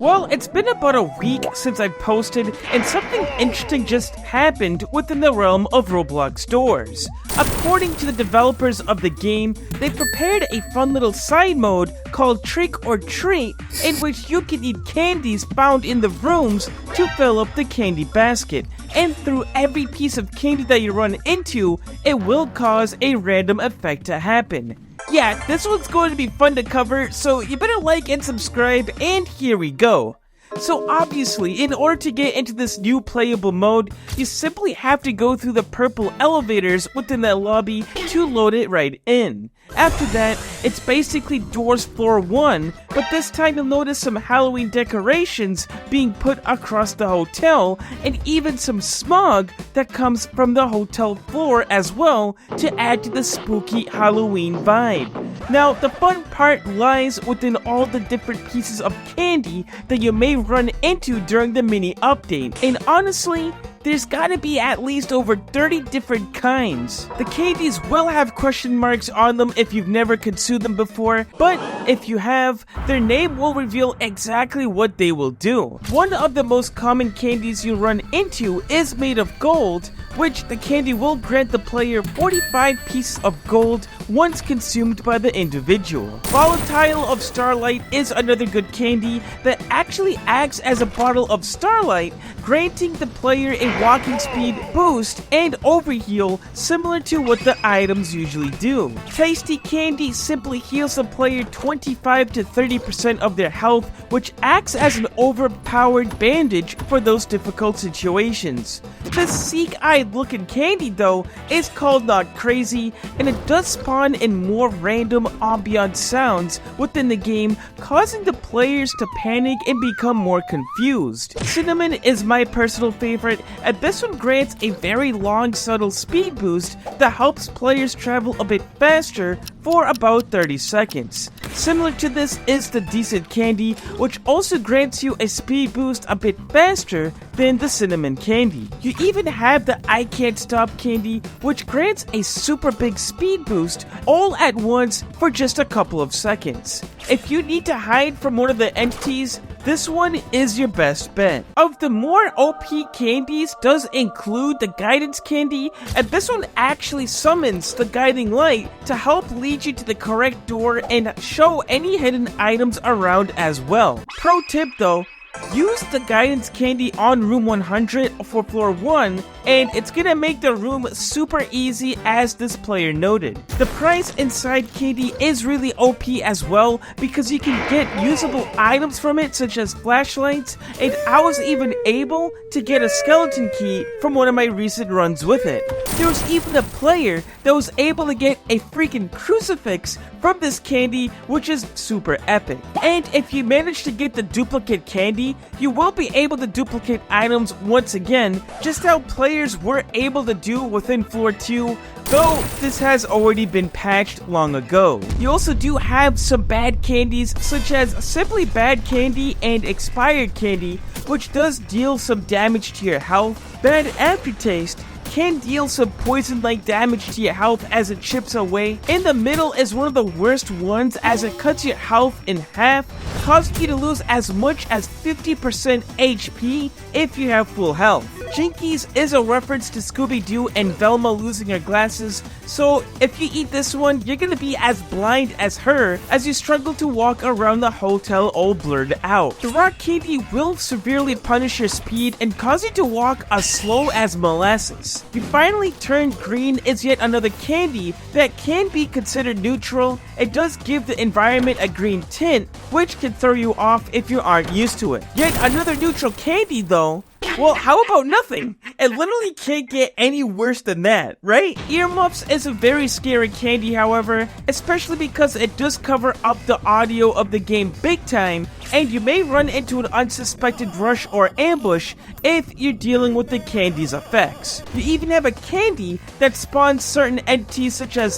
Well, it's been about a week since I posted, and something interesting just happened within the realm of Roblox Doors. According to the developers of the game, they prepared a fun little side mode called Trick or Treat, in which you can eat candies found in the rooms to fill up the candy basket. And through every piece of candy that you run into, it will cause a random effect to happen. Yeah, this one's going to be fun to cover, so you better like and subscribe, and here we go. So obviously, in order to get into this new playable mode, you simply have to go through the purple elevators within that lobby to load it right in. After that, it's basically Doors Floor 1, but this time you'll notice some Halloween decorations being put across the hotel, and even some smog that comes from the hotel floor as well to add to the spooky Halloween vibe. Now, the fun part lies within all the different pieces of candy that you may run into during the mini update, and honestly, there's gotta be at least over 30 different kinds. The candies will have question marks on them if you've never consumed them before, but if you have, their name will reveal exactly what they will do. One of the most common candies you run into is made of gold, which the candy will grant the player 45 pieces of gold once consumed by the individual. Volatile of Starlight is another good candy that actually acts as a bottle of Starlight, granting the player a walking speed boost and overheal similar to what the items usually do. Tasty Candy simply heals the player 25 to 30% of their health, which acts as an overpowered bandage for those difficult situations. The Seek-Eyed looking candy though is called Not Crazy, and it does spawn in more random ambient sounds within the game, causing the players to panic and become more confused. Cinnamon is my personal favorite, and this one grants a very long subtle speed boost that helps players travel a bit faster for about 30 seconds. Similar to this is the Decent Candy, which also grants you a speed boost a bit faster than the Cinnamon Candy. You even have the I Can't Stop Candy, which grants a super big speed boost all at once for just a couple of seconds. If you need to hide from one of the entities, this one is your best bet. Of the more OP candies does include the Guidance Candy, and this one actually summons the Guiding Light to help lead you to the correct door and show any hidden items around as well. Pro tip though, use the Guidance Candy on room 100 for floor 1, and it's gonna make the room super easy as this player noted. The prize inside candy is really OP as well because you can get usable items from it such as flashlights, and I was even able to get a skeleton key from one of my recent runs with it. There was even a player that was able to get a freaking crucifix from this candy, which is super epic. And if you manage to get the duplicate candy, you will be able to duplicate items once again, just how players were able to do within floor 2, though this has already been patched long ago. You also do have some bad candies such as Simply Bad Candy and Expired Candy, which does deal some damage to your health. Bad Aftertaste can deal some poison-like damage to your health as it chips away. In the middle is one of the worst ones as it cuts your health in half, causing you to lose as much as 50% HP if you have full health. Jinkies is a reference to Scooby-Doo and Velma losing her glasses, so if you eat this one, you're gonna be as blind as her as you struggle to walk around the hotel all blurred out. The Rock Candy will severely punish your speed and cause you to walk as slow as molasses. You Finally Turned Green is yet another candy that can be considered neutral. It does give the environment a green tint, which can throw you off if you aren't used to it. Yet another neutral candy though, well, how about nothing? It literally can't get any worse than that, right? Earmuffs is a very scary candy, however, especially because it does cover up the audio of the game big time, and you may run into an unsuspected rush or ambush if you're dealing with the candy's effects. You even have a candy that spawns certain entities such as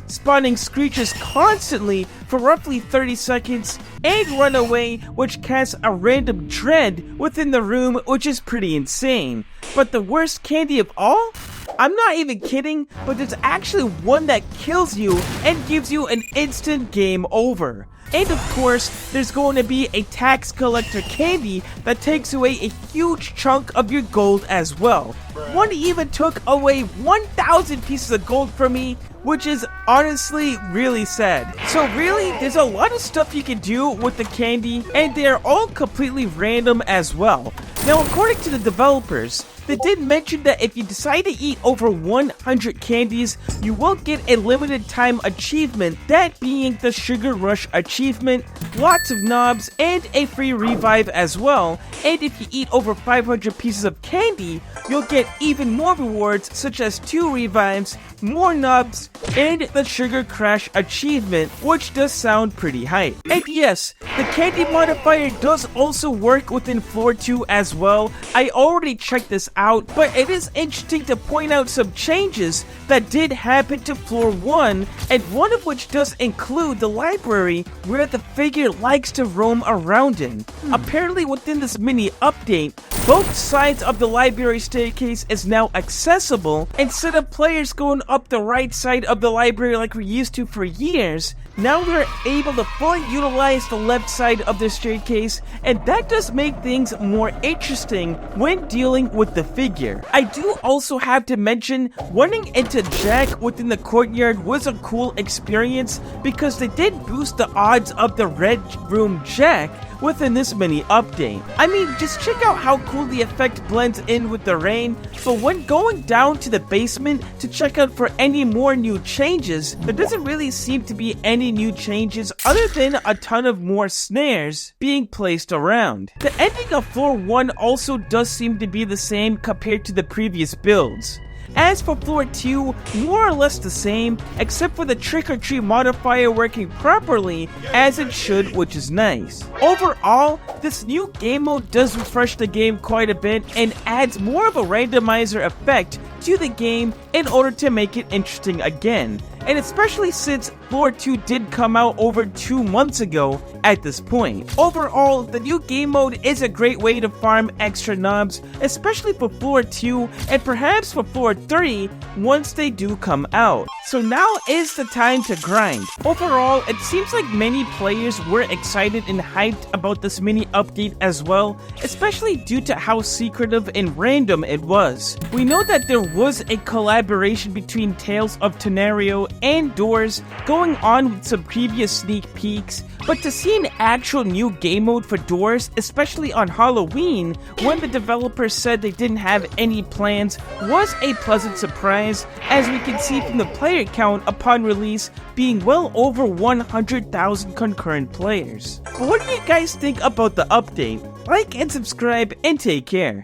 spawning screeches constantly for roughly 30 seconds, and Runaway, which casts a random dread within the room, which is pretty insane. But the worst candy of all? I'm not even kidding, but there's actually one that kills you and gives you an instant game over. And of course, there's going to be a tax collector candy that takes away a huge chunk of your gold as well. One even took away 1,000 pieces of gold from me, which is honestly really sad. So really, there's a lot of stuff you can do with the candy, and they're all completely random as well. Now, according to the developers, they did mention that if you decide to eat over 100 candies, you will get a limited time achievement, that being the Sugar Rush achievement, lots of knobs, and a free revive as well. And if you eat over 500 pieces of candy, you'll get even more rewards such as 2 revives, more knobs, and the Sugar Crash achievement, which does sound pretty hype. And yes, the candy modifier does also work within Floor 2 as well. I already checked this out, but it is interesting to point out some changes that did happen to Floor 1, and one of which does include the library where the figure likes to roam around in. Apparently within this mini update, both sides of the library staircase is now accessible. Instead of players going up the right side of the library like we used to for years, now we're able to fully utilize the left side of the staircase, and that does make things more interesting when dealing with the figure. I do also have to mention, running into Jack within the courtyard was a cool experience because they did boost the odds of the red room Jack within this mini update. I mean, just check out how cool the effect blends in with the rain, but when going down to the basement to check out for any more new changes, there doesn't really seem to be any new changes other than a ton of more snares being placed around. The ending of Floor 1 also does seem to be the same compared to the previous builds. As for Floor 2, more or less the same, except for the Trick or Treat modifier working properly as it should, which is nice. Overall, this new game mode does refresh the game quite a bit and adds more of a randomizer effect to the game in order to make it interesting again. And especially since Floor 2 did come out over 2 months ago at this point. Overall, the new game mode is a great way to farm extra knobs, especially for Floor 2 and perhaps for Floor 3 once they do come out. So now is the time to grind. Overall, it seems like many players were excited and hyped about this mini update as well, especially due to how secretive and random it was. We know that there was a collaboration between Tales of Tenario and Doors going on with some previous sneak peeks, but to see an actual new game mode for Doors, especially on Halloween, when the developers said they didn't have any plans, was a pleasant surprise, as we can see from the player count upon release being well over 100,000 concurrent players. But what do you guys think about the update? Like and subscribe and take care.